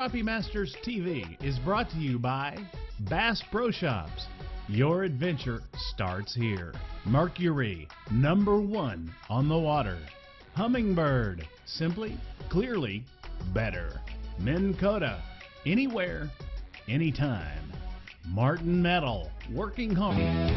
Crappie Masters TV is brought to you by Bass Pro Shops. Your adventure starts here. Mercury, #1 on the water. Humminbird, simply, clearly, better. Minn Kota, anywhere, anytime. Martin Metal, working hard.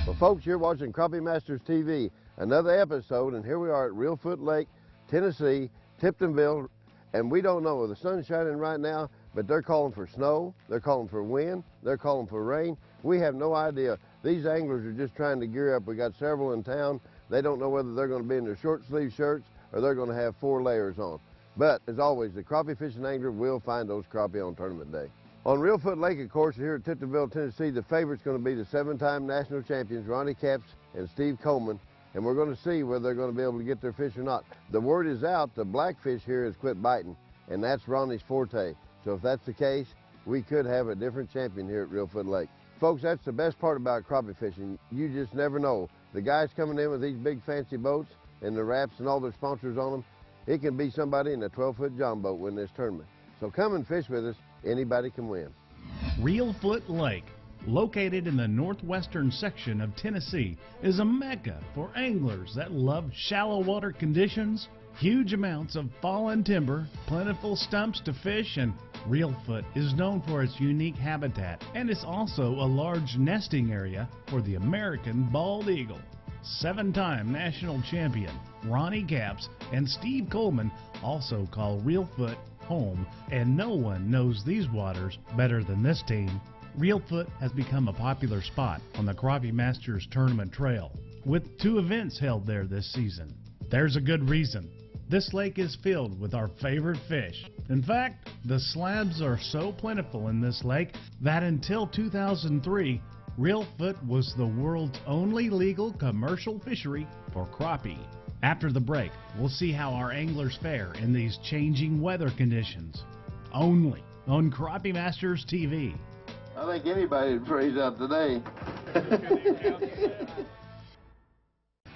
Well, folks, you're watching Crappie Masters TV, another episode, and here we are at Reelfoot Lake, Tennessee, Tiptonville, and we don't know, the sun's shining right now, but they're calling for snow, they're calling for wind, they're calling for rain. We have no idea. These anglers are just trying to gear up. We got several in town. They don't know whether they're going to be in their short sleeve shirts or they're going to have 4 layers on. But, as always, the crappie fishing angler will find those crappie on tournament day. On Reelfoot Lake, of course, here at Tiptonville, Tennessee, the favorite's going to be the 7-time national champions, Ronnie Capps and Steve Coleman, and we're going to see whether they're going to be able to get their fish or not. The word is out, the blackfish here has quit biting, and that's Ronnie's forte. So if that's the case, we could have a different champion here at Reelfoot Lake. Folks, that's the best part about crappie fishing. You just never know. The guys coming in with these big fancy boats and the wraps and all their sponsors on them, it can be somebody in a 12-foot john boat winning this tournament. So come and fish with us. Anybody can win. Reelfoot Lake, located in the northwestern section of Tennessee, is a mecca for anglers that love shallow water conditions, huge amounts of fallen timber, plentiful stumps to fish, and Reelfoot is known for its unique habitat and is also a large nesting area for the American bald eagle. 7-time national champion Ronnie Capps and Steve Coleman also call Reelfoot home, and no one knows these waters better than this team. Reelfoot has become a popular spot on the Crappie Masters Tournament Trail, with 2 events held there this season. There's a good reason. This lake is filled with our favorite fish. In fact, the slabs are so plentiful in this lake that until 2003, Reelfoot was the world's only legal commercial fishery for crappie. After the break, we'll see how our anglers fare in these changing weather conditions. Only on Crappie Masters TV. I think anybody would freeze out today.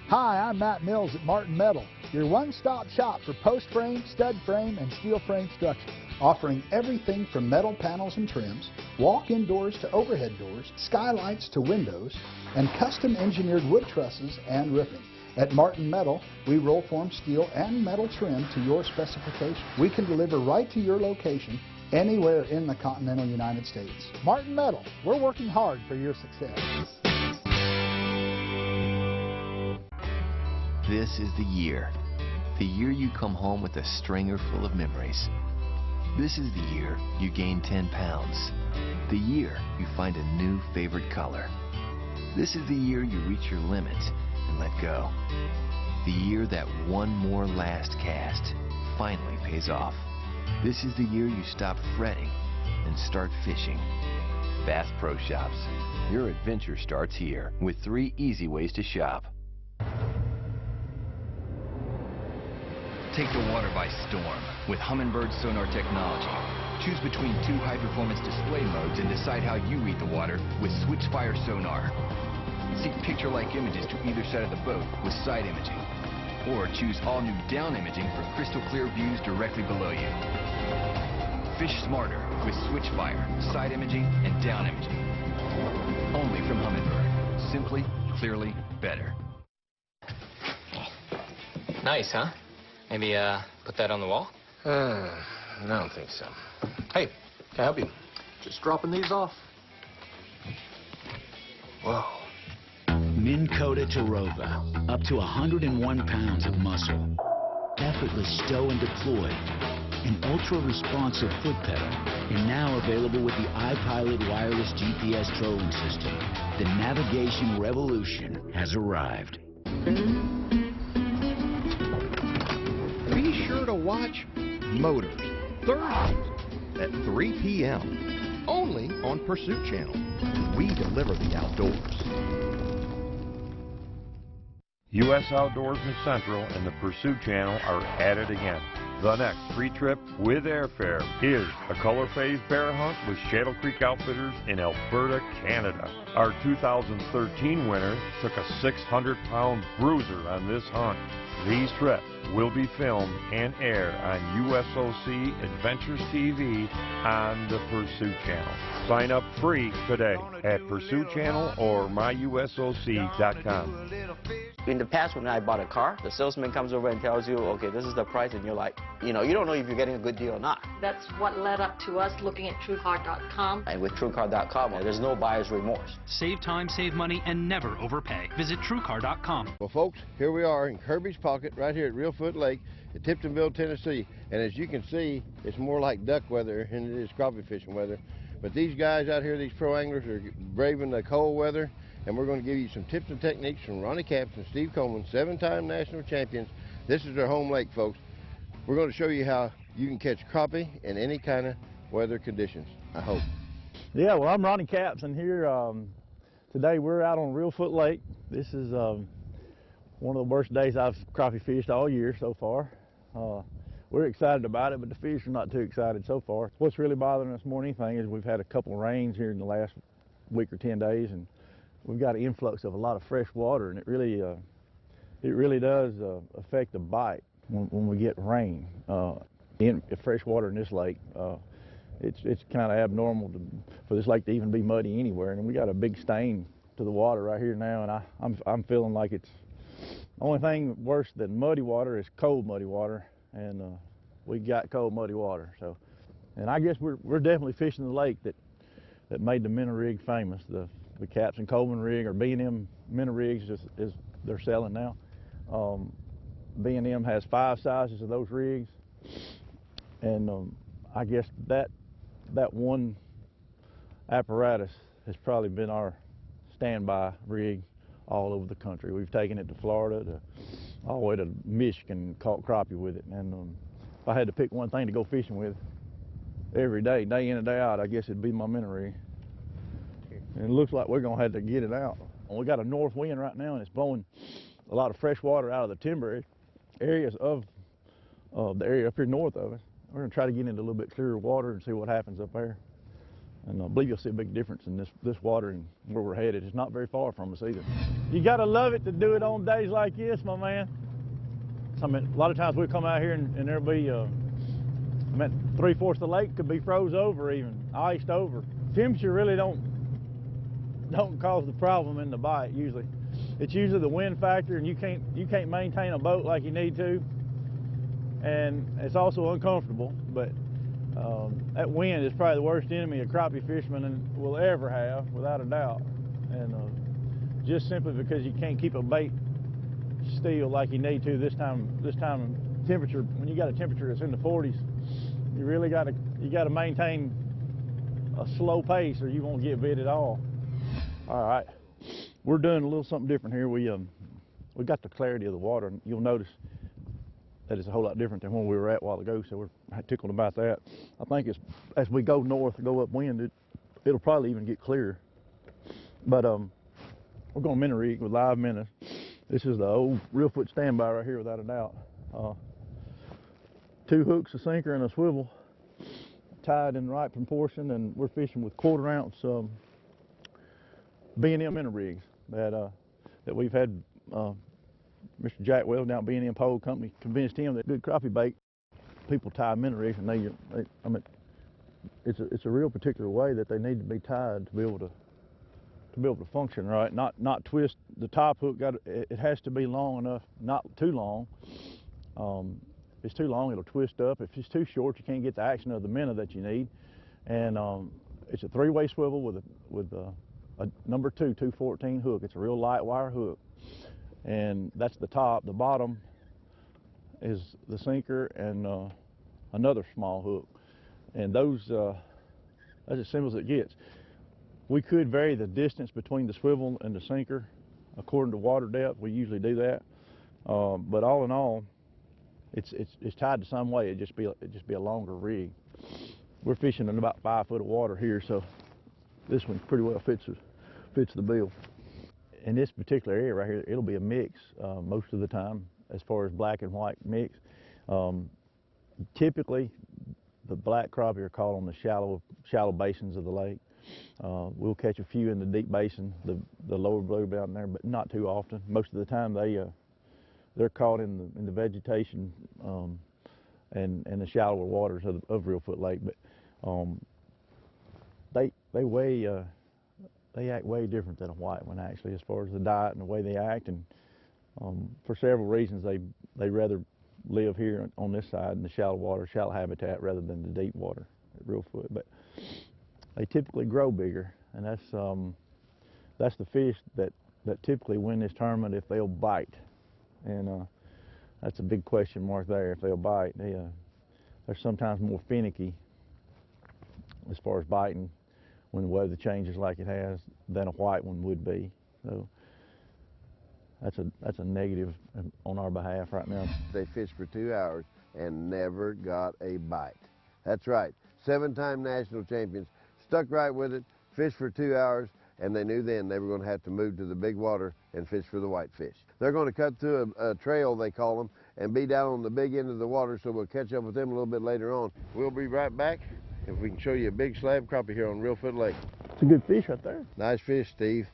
Hi, I'm Matt Mills at Martin Metal, your one-stop shop for post frame, stud frame, and steel frame structure, offering everything from metal panels and trims, walk-in doors to overhead doors, skylights to windows, and custom engineered wood trusses and roofing. At Martin Metal, we roll form steel and metal trim to your specification. We can deliver right to your location anywhere in the continental United States. Martin Metal, we're working hard for your success. This is the year you come home with a stringer full of memories. This is the year you gain 10 pounds. The year you find a new favorite color. This is the year you reach your limit and let go. The year that one more last cast finally pays off. This is the year you stop fretting and start fishing. Bass Pro Shops. Your adventure starts here with 3 easy ways to shop. Take the water by storm with Humminbird sonar technology. Choose between 2 high-performance display modes and decide how you read the water with Switchfire sonar. See picture-like images to either side of the boat with side imaging. Or choose all-new down imaging for crystal-clear views directly below you. Fish smarter with Switchfire, side imaging, and down imaging. Only from Humminbird. Simply, clearly, better. Nice, huh? Maybe put that on the wall? I don't think so. Hey, can I help you? Just dropping these off. Whoa. Minn Kota to Rover, up to 101 pounds of muscle. Effortless stow and deploy. an ultra-responsive foot pedal, and now available with the iPilot wireless GPS trolling system. The navigation revolution has arrived. Be sure to watch Motors Thursdays at 3 p.m. only on Pursuit Channel. We deliver the outdoors. U.S. Outdoors and Central and the Pursuit Channel are at it again. The next free trip with airfare is a color phase bear hunt with Shadow Creek Outfitters in Alberta, Canada. Our 2013 winner took a 600-pound bruiser on this hunt. These trips will be filmed and aired on USOC Adventures TV on the Pursuit Channel. Sign up free today at Pursuit Channel or myusoc.com. In the past, when I bought a car, the salesman comes over and tells you, okay, this is the price, and you're like, you don't know if you're getting a good deal or not. That's what led up to us looking at TrueCar.com. And with TrueCar.com, there's no buyer's remorse. Save time, save money, and never overpay. Visit TrueCar.com. Well, folks, here we are in Kirby's Pocket, right here at Reelfoot Lake at Tiptonville, Tennessee. And as you can see, it's more like duck weather than it is crappie fishing weather. But these guys out here, these pro anglers, are braving the cold weather. And we're going to give you some tips and techniques from Ronnie Capps and Steve Coleman, 7-time national champions. This is their home lake, folks. We're going to show you how you can catch crappie in any kind of weather conditions, I hope. Yeah, well, I'm Ronnie Capps, and here today we're out on Reelfoot Lake. This is one of the worst days I've crappie fished all year so far. We're excited about it, but the fish are not too excited so far. What's really bothering us more than anything is we've had a couple of rains here in the last week or 10 days, and we've got an influx of a lot of fresh water, and it really does affect the bite when we get rain. Fresh water in this lake, it's kind of abnormal for this lake to even be muddy anywhere, and we got a big stain to the water right here now, and I'm feeling like it's the only thing worse than muddy water is cold muddy water, and we got cold muddy water. So, and I guess we're definitely fishing the lake that made the minnow rig famous. The Capps and Coleman rig, or B&M minnow rigs, is they're selling now. B&M has 5 sizes of those rigs, and I guess that one apparatus has probably been our standby rig all over the country. We've taken it to Florida, all the way to Michigan, caught crappie with it. And if I had to pick one thing to go fishing with every day, day in and day out, I guess it'd be my minnow rig. And it looks like we're gonna have to get it out. We got a north wind right now, and it's blowing a lot of fresh water out of the timber areas of the area up here north of us. We're gonna try to get into a little bit clearer water and see what happens up there. And I believe you'll see a big difference in this water and where we're headed. It's not very far from us either. You gotta love it to do it on days like this, my man. I mean, a lot of times we come out here and there'll be, 3/4 of the lake could be froze over, even iced over. Temperature really don't cause the problem in the bite usually. It's usually the wind factor, and you can't maintain a boat like you need to, and it's also uncomfortable. But that wind is probably the worst enemy a crappie fisherman will ever have, without a doubt. And just simply because you can't keep a bait still like you need to this time temperature, when you got a temperature that's in the 40s, you really got to maintain a slow pace or you won't get bit at all. All right, we're doing a little something different here. We got the clarity of the water, and you'll notice that it's a whole lot different than when we were at a while ago, so we're tickled about that. I think as we go north, go upwind, it'll probably even get clearer. But we're going minnow rig with live minnows. This is the old Reelfoot standby right here, without a doubt. 2 hooks, a sinker, and a swivel, tied in the right proportion, and we're fishing with 1/4 ounce B&M minnow rigs that we've had. Mr. Jack Wells down at B&M Pole Company convinced him that good crappie bait, people tie minnow rigs, and I mean, it's a real particular way that they need to be tied to be able to function right. Not twist the top hook. It has to be long enough, not too long. If it's too long, it'll twist up. If it's too short, you can't get the action of the minnow that you need. And it's a 3-way swivel with a number 2 214 hook. It's a real light wire hook, and that's the top. The bottom is the sinker, and another small hook. And those, that's as simple as it gets. We could vary the distance between the swivel and the sinker according to water depth. We usually do that. But all in all, it's tied to some way. It'd just be a longer rig. We're fishing in about 5 foot of water here, so this one pretty well fits the bill. In this particular area right here, it'll be a mix most of the time as far as black and white mix. Typically, the black crappie are caught on the shallow basins of the lake. We'll catch a few in the deep basin, the lower blue down there, but not too often. Most of the time they're caught in the vegetation and the shallower waters of Reelfoot Lake. But they act way different than a white one, actually, as far as the diet and the way they act. And for several reasons, they rather live here on this side in the shallow water, shallow habitat, rather than the deep water at Reelfoot. But they typically grow bigger, and that's the fish that typically win this tournament if they'll bite. And that's a big question mark there. If they'll bite, they're sometimes more finicky as far as biting when the weather changes like it has than a white one would be. So that's a negative on our behalf right now. They fished for 2 hours and never got a bite. That's right, 7-time national champions, stuck right with it, fished for 2 hours, and they knew then they were going to have to move to the big water and fish for the whitefish. They're going to cut through a trail, they call them, and be down on the big end of the water, so we'll catch up with them a little bit later on. We'll be right back if we can show you a big slab crappie here on Reelfoot Lake. It's a good fish right there. Nice fish, Steve.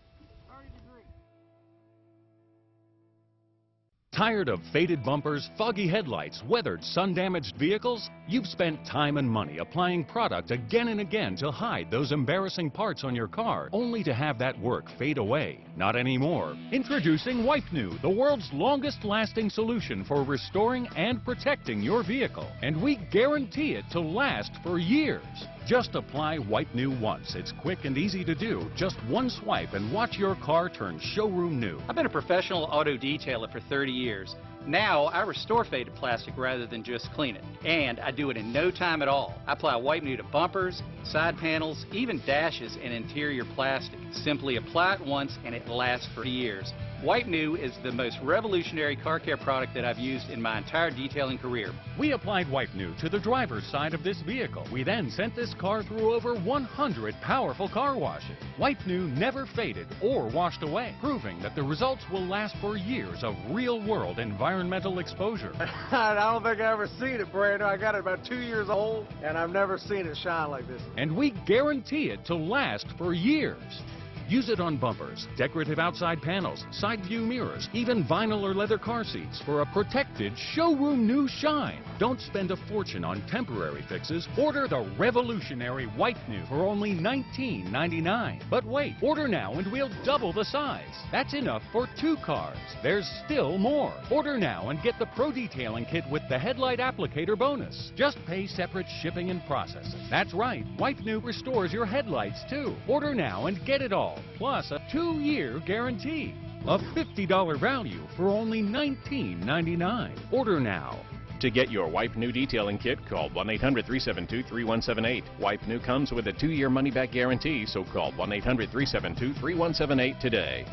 Tired of faded bumpers, foggy headlights, weathered, sun-damaged vehicles? You've spent time and money applying product again and again to hide those embarrassing parts on your car, only to have that work fade away. Not anymore. Introducing Wipe New, the world's longest-lasting solution for restoring and protecting your vehicle. And we guarantee it to last for years. Just apply Wipe New once. It's quick and easy to do. Just one swipe and watch your car turn showroom new. I've been a professional auto detailer for 30 years. Now I restore faded plastic rather than just clean it. And I do it in no time at all. I apply Wipe New to bumpers, side panels, even dashes and interior plastic. Simply apply it once and it lasts for years. Wipe New is the most revolutionary car care product that I've used in my entire detailing career. We applied Wipe New to the driver's side of this vehicle. We then sent this car through over 100 powerful car washes. Wipe New never faded or washed away, proving that the results will last for years of real-world environmental exposure. I don't think I've ever seen it, Brandon. I got it about 2 years old, and I've never seen it shine like this. And we guarantee it to last for years. Use it on bumpers, decorative outside panels, side view mirrors, even vinyl or leather car seats for a protected showroom new shine. Don't spend a fortune on temporary fixes. Order the revolutionary Wipe New for only $19.99. But wait, order now and we'll double the size. That's enough for 2 cars. There's still more. Order now and get the Pro Detailing Kit with the headlight applicator bonus. Just pay separate shipping and processing. That's right, Wipe New restores your headlights too. Order now and get it all, plus a 2-year guarantee. A $50 value for only $19.99. Order now. To get your Wipe New detailing kit, call 1-800-372-3178. Wipe New comes with a 2-year money-back guarantee, so call 1-800-372-3178 today.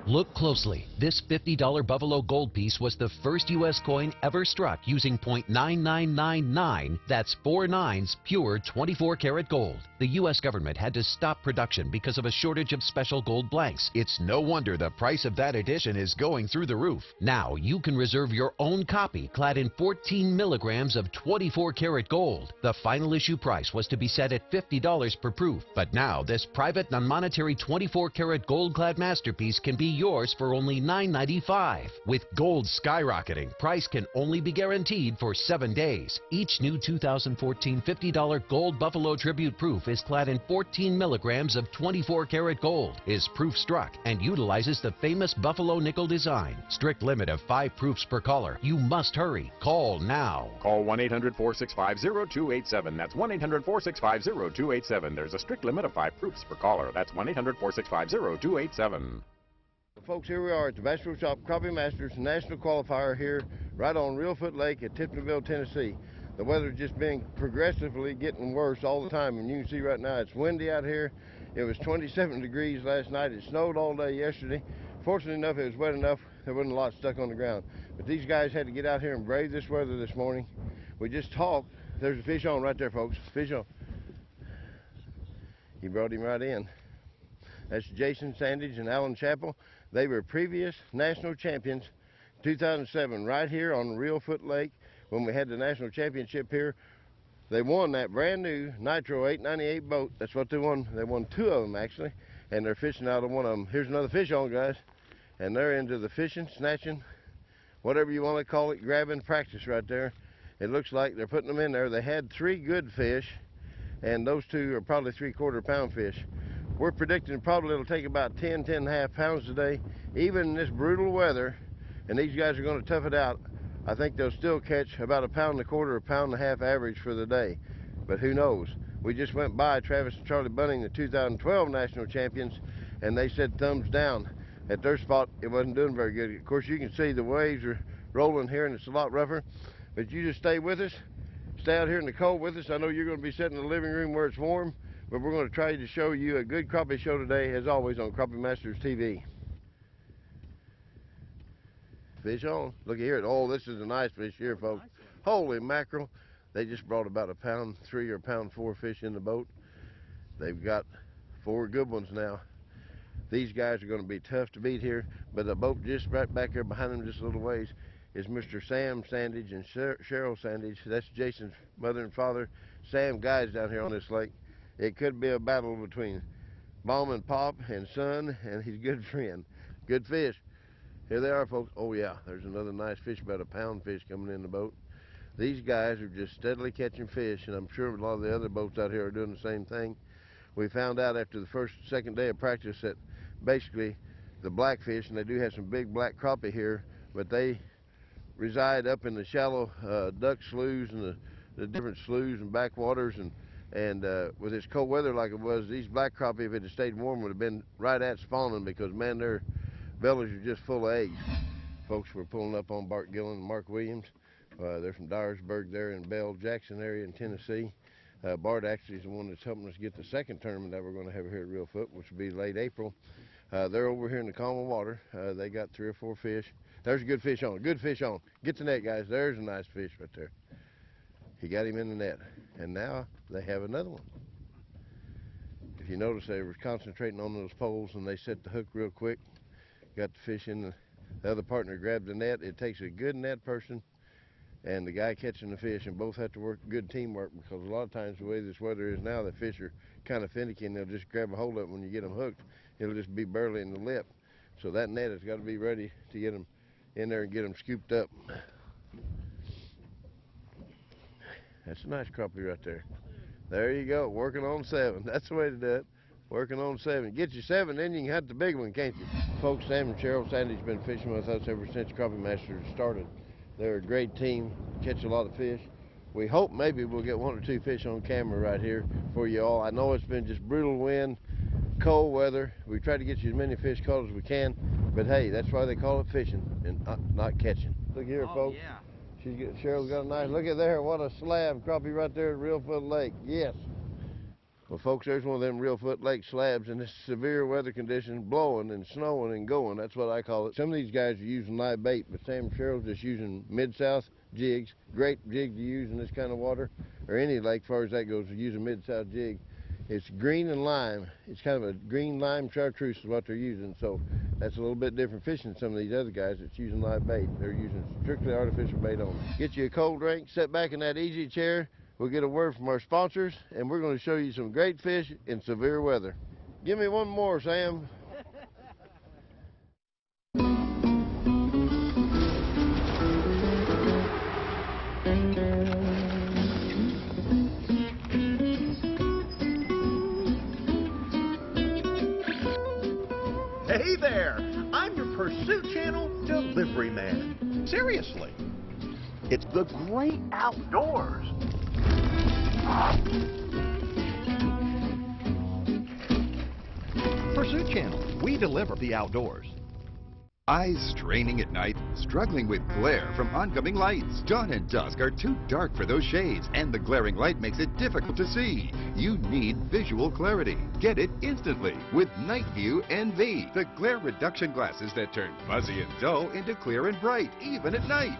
Look closely. This $50 Buffalo gold piece was the first U.S. coin ever struck using .9999, that's 4 nines, pure 24-karat gold. The U.S. government had to stop production because of a shortage of special gold blanks. It's no wonder the price of that edition is going through the roof. Now you can reserve your own copy clad in 14 milligrams of 24-karat gold. The final issue price was to be set at $50 per proof, but now this private non-monetary 24-karat gold-clad masterpiece can be yours for only $9.95. With gold skyrocketing, price can only be guaranteed for 7 days. Each new 2014 $50 gold Buffalo Tribute proof is clad in 14 milligrams of 24-karat gold, is proof struck, and utilizes the famous Buffalo nickel design. Strict limit of 5 proofs per caller. You must hurry. Call now. Call 1-800-465-0287. That's 1-800-465-0287. There's a strict limit of 5 proofs per caller. That's 1-800-465-0287. Folks, here we are at the Bass Pro Shop Crappie Masters National Qualifier here right on Reelfoot Lake at Tiptonville, Tennessee. The weather's just been progressively getting worse all the time, and you can see right now it's windy out here. It was 27 degrees last night. It snowed all day yesterday. Fortunately enough, it was wet enough there wasn't a lot stuck on the ground. But these guys had to get out here and brave this weather this morning. We just talked. There's a fish on right there, folks. Fish on. He brought him right in. That's Jason Sandage and Alan Chappell. They were previous national champions 2007 right here on Reelfoot Lake when we had the national championship here. They won that brand new Nitro 898 boat. That's what they won. They won 2 of them actually, and they're fishing out of one of them. Here's another fish on, guys, and they're into the fishing, snatching, whatever you want to call it, grabbing practice right there. It looks like they're putting them in there. They had 3 good fish, and those 2 are probably 3/4 pound fish. We're predicting probably it'll take about 10, 10.5 pounds today, even in this brutal weather, and these guys are going to tough it out. I think they'll still catch about 1.25 pounds, 1.5 pounds average for the day, but who knows? We just went by Travis and Charlie Bunning, the 2012 national champions, and they said thumbs down. At their spot, it wasn't doing very good. Of course, you can see the waves are rolling here, and it's a lot rougher, but you just stay with us. Stay out here in the cold with us. I know you're going to be sitting in the living room where it's warm, but we're going to try to show you a good crappie show today, as always, on Crappie Masters TV. Fish on. Look here. Oh, this is a nice fish here, folks. Holy mackerel. They just brought about 1.3 pounds or 1.4 pounds fish in the boat. They've got 4 good ones now. These guys are going to be tough to beat here, but the boat just right back there behind them just a little ways is Mr. Sam Sandage and Cheryl Sandage. That's Jason's mother and father. Sam guides down here on this lake. It could be a battle between Mom and Pop and son and his good friend. Good fish. Here they are, folks. Oh yeah, there's another nice fish, about 1 pound fish coming in the boat. These guys are just steadily catching fish, and I'm sure a lot of the other boats out here are doing the same thing. We found out after the second day of practice that basically the blackfish, and they do have some big black crappie here, but they reside up in the shallow duck sloughs and the different sloughs and backwaters, and with this cold weather like it was, these black crappie, if it had stayed warm, would have been right at spawning, because man, their bellies are just full of eggs. Folks, we're pulling up on Bart Gillen and Mark Williams. They're from Dyersburg there in Bell Jackson area in Tennessee. Bart actually is the one that's helping us get the second tournament that we're going to have here at Reelfoot, which will be late April. They're over here in the calm water. They got 3 or 4 fish. There's a good fish on. Good fish on. Get the net, guys. There's a nice fish right there. He got him in the net. And now they have another one. If you notice, they were concentrating on those poles, and they set the hook real quick. Got the fish in. The other partner grabbed the net. It takes a good net person and the guy catching the fish, and both have to work good teamwork, because a lot of times the way this weather is now, the fish are kind of finicky and they'll just grab a hold of it. When you get them hooked, it'll just be barely in the lip. So that net has got to be ready to get them in there and get them scooped up. That's a nice crappie right there. There you go, working on 7. That's the way to do it. Working on 7. Get you 7, then you can hunt the big one, can't you? Folks, Sam and Cheryl Sandy's been fishing with us ever since Crappie Masters started. They're a great team, catch a lot of fish. We hope maybe we'll get 1 or 2 fish on camera right here for you all. I know it's been just brutal wind, cold weather. We try to get you as many fish caught as we can, but hey, that's why they call it fishing and not catching. Look here, folks. Yeah. Cheryl's got a nice, look at there, what a slab crappie right there at Reelfoot Lake. Yes. Well, folks, there's one of them Reelfoot Lake slabs in this severe weather conditions, blowing and snowing and going. That's what I call it. Some of these guys are using live bait, but Sam and Cheryl's just using Mid-South jigs. Great jig to use in this kind of water, or any lake as far as that goes, to use a Mid-South jig. It's green and lime. It's kind of a green lime chartreuse is what they're using, so that's a little bit different fishing than some of these other guys that's using live bait. They're using strictly artificial bait only. Get you a cold drink, sit back in that easy chair. We'll get a word from our sponsors, and we're going to show you some great fish in severe weather. Give me one more, Sam. Hey there, I'm your Pursuit Channel delivery man. Seriously, it's the great outdoors. Pursuit Channel, we deliver the outdoors. Eyes straining at night, struggling with glare from oncoming lights. Dawn and dusk are too dark for those shades, and the glaring light makes it difficult to see. You need visual clarity. Get it instantly with Night View NV, the glare reduction glasses that turn fuzzy and dull into clear and bright, even at night.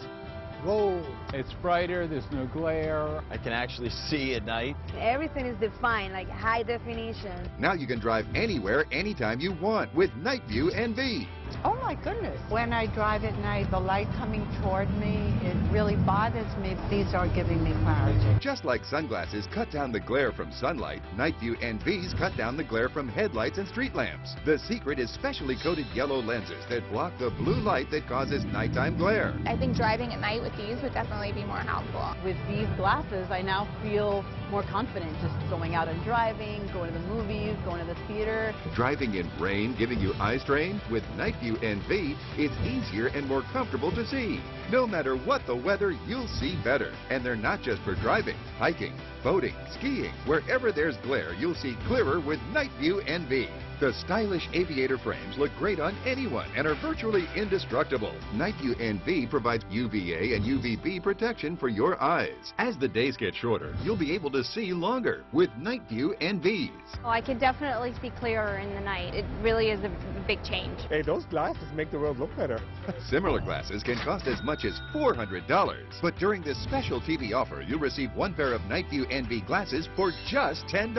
Whoa, it's brighter, there's no glare. I can actually see at night. Everything is defined, like high definition. Now you can drive anywhere, anytime you want with Night View NV. Oh my goodness. When I drive at night, the light coming toward me, it really bothers me. These are giving me clarity. Just like sunglasses cut down the glare from sunlight, Night View NVs cut down the glare from headlights and street lamps. The secret is specially coated yellow lenses that block the blue light that causes nighttime glare. I think driving at night with these would definitely be more helpful. With these glasses, I now feel more confident just going out and driving, going to the movies, going to the theater. Driving in rain giving you eye strain? With Night View NV, it's easier and more comfortable to see. No matter what the weather, you'll see better. And they're not just for driving, hiking, boating, skiing. Wherever there's glare, you'll see clearer with Night View NV. The stylish aviator frames look great on anyone and are virtually indestructible. Night View NV provides UVA and UVB protection for your eyes. As the days get shorter, you'll be able to see longer with Night View NVs. Oh, I could definitely see clearer in the night. It really is a big change. Hey, those glasses make the road look better. Similar glasses can cost as much as $400. But during this special TV offer, you'll receive one pair of Night View NV glasses for just $10.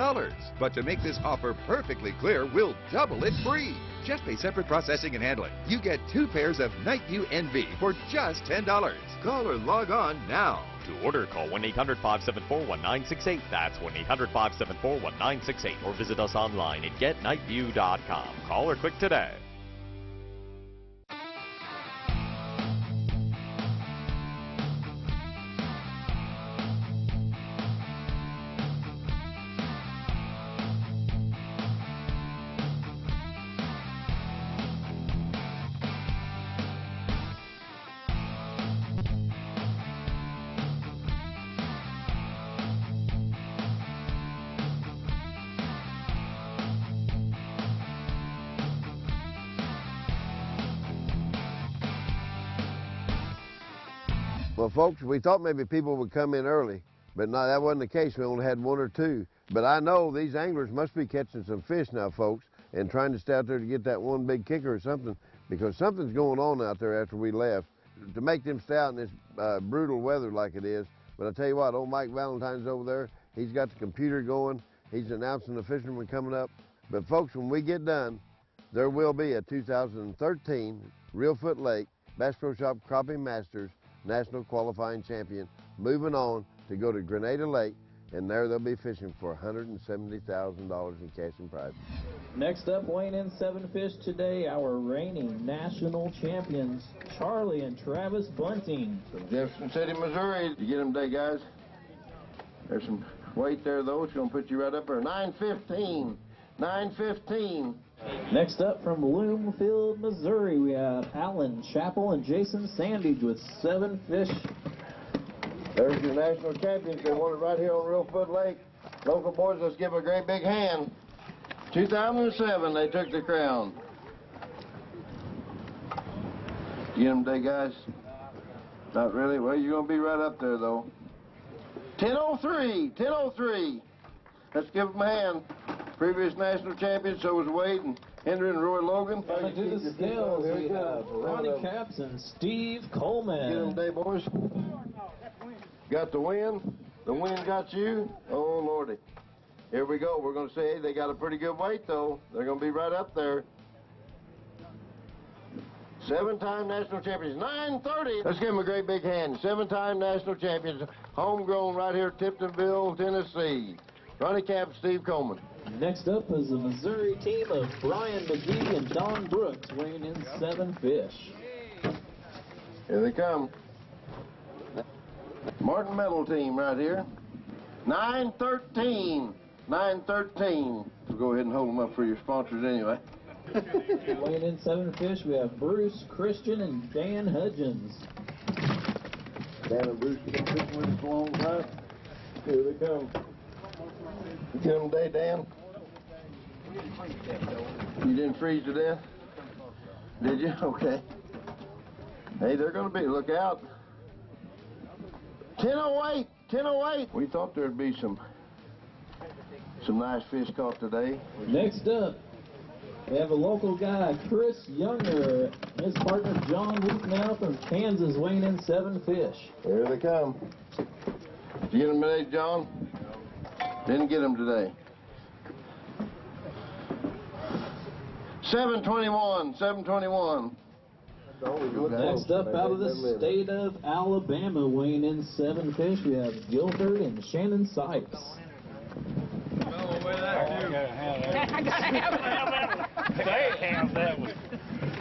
But to make this offer perfectly clear, we'll double it free. Just pay separate processing and handling. You get 2 pairs of Night View NV for just $10. Call or log on now. To order, call 1-800-574-1968. That's 1-800-574-1968. Or visit us online at getnightview.com. Call or click today. Well, folks, we thought maybe people would come in early, but no, that wasn't the case. We only had 1 or 2. But I know these anglers must be catching some fish now, folks, and trying to stay out there to get that one big kicker or something, because something's going on out there after we left to make them stay out in this brutal weather like it is. But I tell you what, old Mike Valentine's over there. He's got the computer going. He's announcing the fishermen coming up. But folks, when we get done, there will be a 2013 Reelfoot Lake Bass Pro Shop Crappie Masters National Qualifying Champion moving on to go to Grenada Lake, and there they'll be fishing for $170,000 in cash and prizes. Next up, weighing in 7 fish today, our reigning national champions, Charlie and Travis Bunting. From Jefferson City, Missouri. You get them today, guys. There's some weight there, though. It's going to put you right up there. 915. 915. Next up from Bloomfield, Missouri, we have Alan Chappell and Jason Sandage with 7 fish. There's your national champions. They won it right here on Reelfoot Lake. Local boys, let's give them a great big hand. 2007, they took the crown. You get them today, guys? Not really? Well, you're going to be right up there, though. 1003, 1003. Let's give them a hand. Previous national champions, so was Wade and Henry and Roy Logan. Coming to the scales, we have Ronnie Capps and Steve Coleman. Get them today, boys. Got the win. The win got you. Oh, Lordy. Here we go. We're going to say, hey, they got a pretty good weight, though. They're going to be right up there. 7-time national champions. 930. Let's give them a great big hand. 7-time national champions. Homegrown right here at Tiptonville, Tennessee. Ronnie Cap, Steve Coleman. Next up is the Missouri team of Brian McGee and Don Brooks, weighing in 7 fish. Here they come. Martin Metal team right here. 913. 913. So go ahead and hold them up for your sponsors anyway. Weighing in 7 fish, we have Bruce Christian and Dan Hudgens. Dan and Bruce have been fishing with us a long time. Here they come. You get them today, Dan? You didn't freeze to death? Did you? Okay. Hey, they're going to be, look out. 10:08, 10:08. We thought there'd be some nice fish caught today. Next up, we have a local guy, Chris Younger, and his partner John Wheatnow from Kansas weighing in 7 fish. Here they come. Did you get them today, John? Didn't get them today. 721, 721. Next up, out of the state of Alabama, weighing in 7 fish, we have Guilford and Shannon Sykes.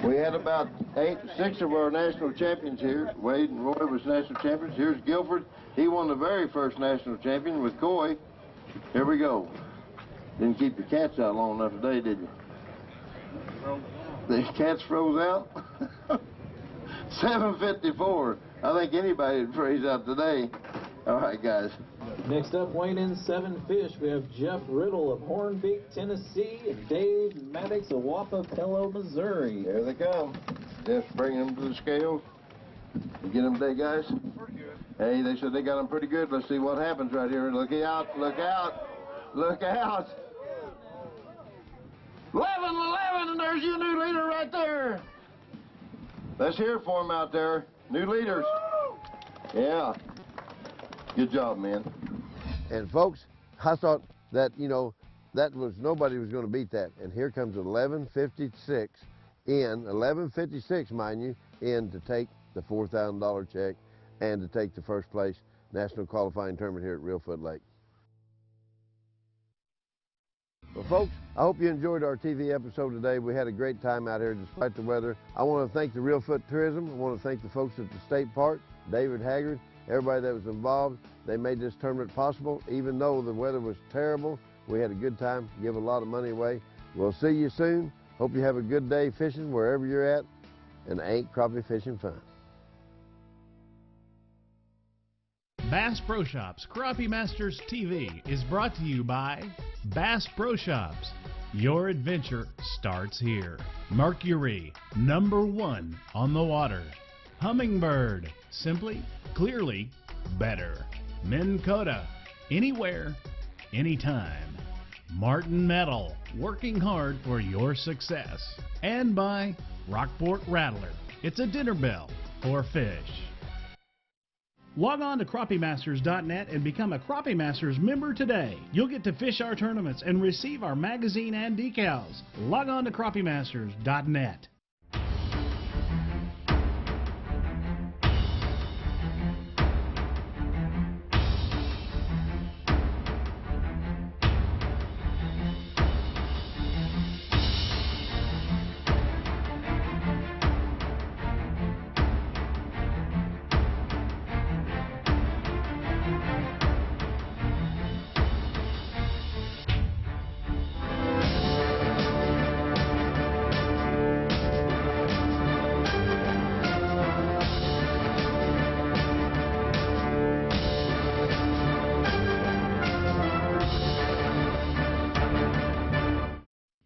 We had about 6 of our national champions here. Wade and Roy was national champions. Here's Guilford. He won the very first national champion with Coy. Here we go. Didn't keep your cats out long enough today, did you? The cats froze out? 7:54. I think anybody would freeze out today. All right, guys. Next up, weighing in 7 fish, we have Jeff Riddle of Hornbeak, Tennessee, and Dave Maddox of Wapapello, Missouri. Here they come. Just bringing them to the scales. You get them today, guys? Hey, they said they got them pretty good. Let's see what happens right here. Look out, look out, look out. 11, and there's your new leader right there. Let's hear it for them out there. New leaders. Yeah. Good job, man. And folks, I thought that, you know, nobody was going to beat that. And here comes 11:56 in, 11:56, mind you, in to take the $4,000 check and to take the first place national qualifying tournament here at Reelfoot Lake. Well, folks, I hope you enjoyed our TV episode today. We had a great time out here despite the weather. I want to thank the Reelfoot Tourism. I want to thank the folks at the State Park, David Haggard, everybody that was involved. They made this tournament possible. Even though the weather was terrible, we had a good time, give a lot of money away. We'll see you soon. Hope you have a good day fishing wherever you're at, and ain't crappie fishing fun. Bass Pro Shops Crappie Masters TV is brought to you by Bass Pro Shops. Your adventure starts here. Mercury, #1 on the water. Humminbird, simply, clearly, better. Minn Kota, anywhere, anytime. Martin Metal, working hard for your success. And by Rockport Rattler, it's a dinner bell for fish. Log on to CrappieMasters.net and become a Crappie Masters member today. You'll get to fish our tournaments and receive our magazine and decals. Log on to CrappieMasters.net.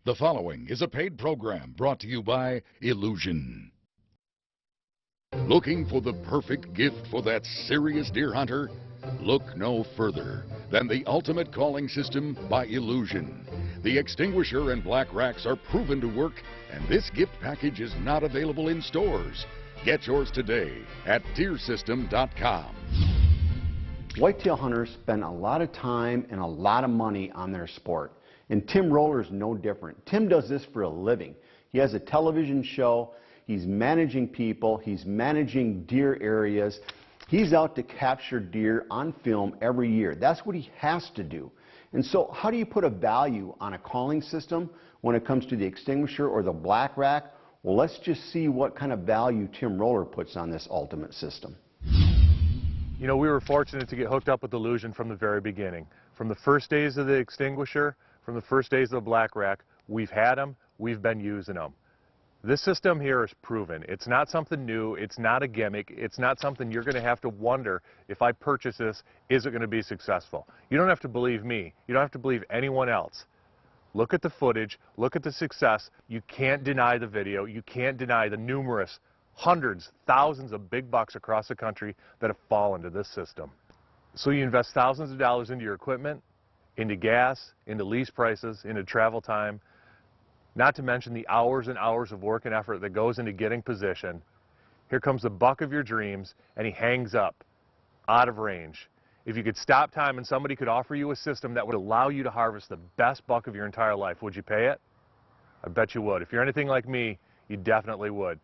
The following is a paid program brought to you by Illusion. Looking for the perfect gift for that serious deer hunter? Look no further than the ultimate calling system by Illusion. The extinguisher and black racks are proven to work, and this gift package is not available in stores. Get yours today at deersystem.com. Whitetail hunters spend a lot of time and a lot of money on their sport. And Tim Roller is no different. Tim does this for a living. He has a television show. He's managing people. He's managing deer areas. He's out to capture deer on film every year. That's what he has to do. And so how do you put a value on a calling system when it comes to the extinguisher or the black rack? Well, let's just see what kind of value Tim Roller puts on this ultimate system. You know, we were fortunate to get hooked up with Illusion from the very beginning. From the first days of the extinguisher, from the first days of the black rack, we've had them, we've been using them. This system here is proven. It's not something new, it's not a gimmick, it's not something you're going to have to wonder, if I purchase this, is it going to be successful? You don't have to believe me, you don't have to believe anyone else. Look at the footage, look at the success. You can't deny the video. You can't deny the numerous hundreds, thousands of big bucks across the country that have fallen to this system. So you invest thousands of dollars into your equipment, into gas, into lease prices, into travel time, not to mention the hours and hours of work and effort that goes into getting position. Here comes the buck of your dreams, and he hangs up, out of range. If you could stop time and somebody could offer you a system that would allow you to harvest the best buck of your entire life, would you pay it? I bet you would. If you're anything like me, you definitely would.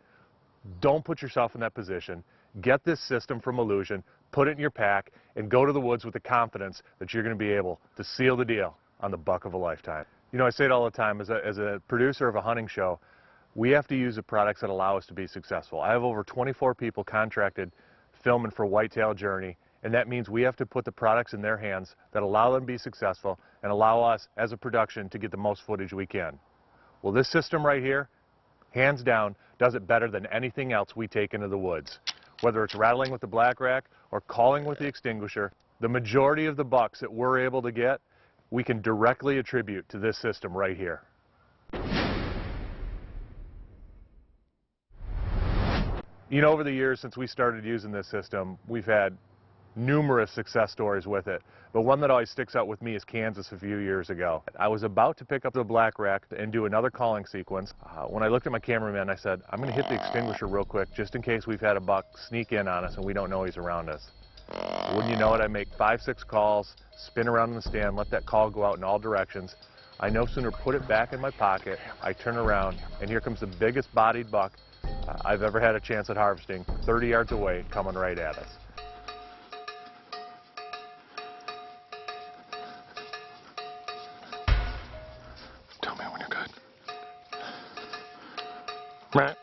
Don't put yourself in that position. Get this system from Illusion, put it in your pack, and go to the woods with the confidence that you're going to be able to seal the deal on the buck of a lifetime. You know, I say it all the time, as a producer of a hunting show, we have to use the products that allow us to be successful. I have over 24 people contracted filming for Whitetail Journey, and that means we have to put the products in their hands that allow them to be successful and allow us as a production to get the most footage we can. Well, this system right here, hands down, does it better than anything else we take into the woods. Whether it's rattling with the black rack or calling with the extinguisher, the majority of the bucks that we're able to get, we can directly attribute to this system right here. You know, over the years since we started using this system, we've had numerous success stories with it, but one that always sticks out with me is Kansas a few years ago. I was about to pick up the black rack and do another calling sequence. When I looked at my cameraman, I said, I'm going to hit the extinguisher real quick just in case we've had a buck sneak in on us and we don't know he's around us. Wouldn't you know it, I make 5-6 calls, spin around in the stand, let that call go out in all directions. I no sooner put it back in my pocket, I turn around, and here comes the biggest bodied buck I've ever had a chance at harvesting, 30 yards away, coming right at us. Tell me when you're good. Right.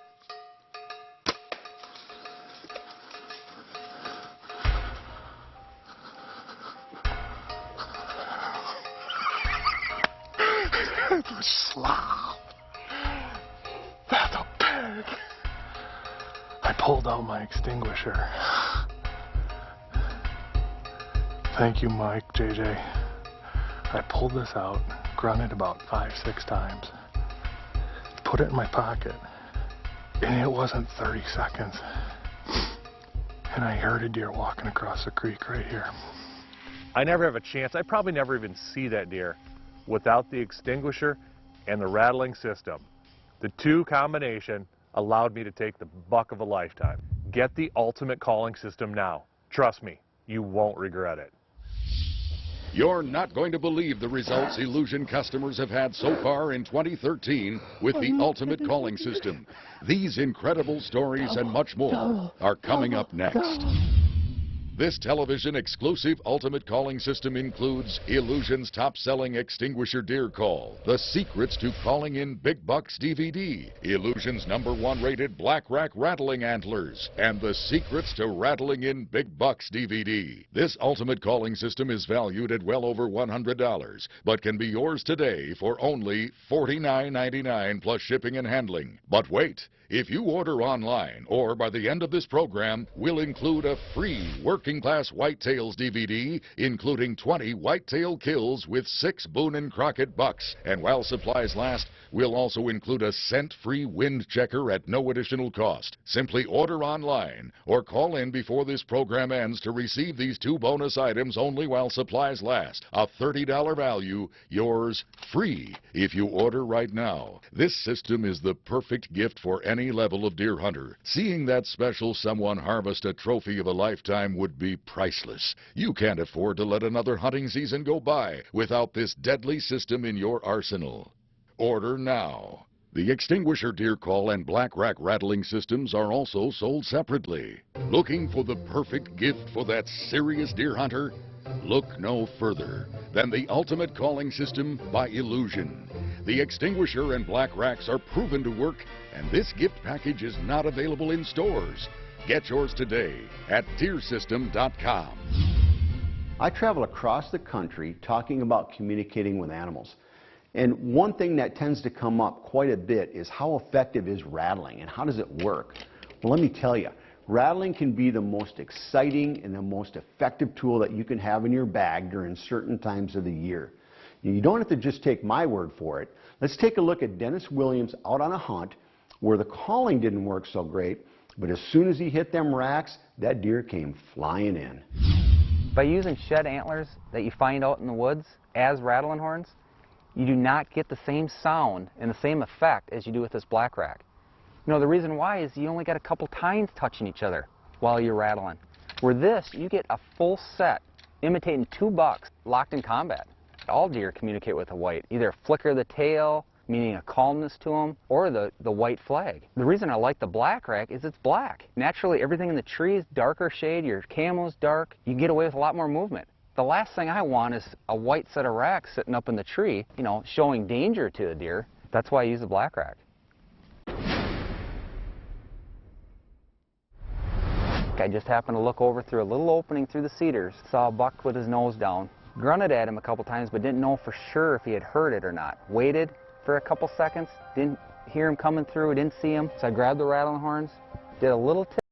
Slop. That's a pig. I pulled out my extinguisher. Thank you, Mike, JJ. I pulled this out, grunted about 5-6 times, put it in my pocket, and it wasn't 30 seconds. And I heard a deer walking across the creek right here. I never have a chance. I probably never even see that deer without the extinguisher and the rattling system. The two combination allowed me to take the buck of a lifetime. Get the ultimate calling system now. Trust me, you won't regret it. You're not going to believe the results Illusion customers have had so far in 2013 with the ultimate calling system. These incredible stories and much more are coming up next. This television exclusive ultimate calling system includes Illusion's top-selling extinguisher deer call, The Secrets to Calling in Big Bucks DVD, Illusion's #1 rated black rack rattling antlers, and The Secrets to Rattling in Big Bucks DVD. This ultimate calling system is valued at well over $100, but can be yours today for only $49.99 plus shipping and handling. But wait! If you order online or by the end of this program, we'll include a free Working Class Whitetails DVD, including 20 whitetail kills with 6 Boone & Crockett bucks. And while supplies last, we'll also include a scent-free wind checker at no additional cost. Simply order online or call in before this program ends to receive these 2 bonus items only while supplies last. A $30 value, yours free if you order right now. This system is the perfect gift for any level of deer hunter. Seeing that special someone harvest a trophy of a lifetime would be priceless. You can't afford to let another hunting season go by without this deadly system in your arsenal. Order now. The extinguisher deer call and black rack rattling systems are also sold separately. Looking for the perfect gift for that serious deer hunter? Look no further than the ultimate calling system by Illusion. The extinguisher and black racks are proven to work, and this gift package is not available in stores. Get yours today at deersystem.com. I travel across the country talking about communicating with animals. And one thing that tends to come up quite a bit is how effective is rattling and how does it work? Well, let me tell you, rattling can be the most exciting and the most effective tool that you can have in your bag during certain times of the year. You don't have to just take my word for it. Let's take a look at Dennis Williams out on a hunt where the calling didn't work so great, but as soon as he hit them racks, that deer came flying in. By using shed antlers that you find out in the woods as rattling horns, you do not get the same sound and the same effect as you do with this black rack. You know, the reason why is you only got a couple tines touching each other while you're rattling. Where this, you get a full set imitating two bucks locked in combat. All deer communicate with a white, either a flicker of the tail, meaning a calmness to them, or the white flag. The reason I like the black rack is it's black. Naturally, everything in the tree is darker shade, your camo is dark, you get away with a lot more movement. The last thing I want is a white set of racks sitting up in the tree, you know, showing danger to the deer. That's why I use the black rack. I just happened to look over through a little opening through the cedars, saw a buck with his nose down, grunted at him a couple times but didn't know for sure if he had heard it or not. Waited for a couple seconds, didn't hear him coming through, didn't see him, so I grabbed the rattling horns, did a little tip.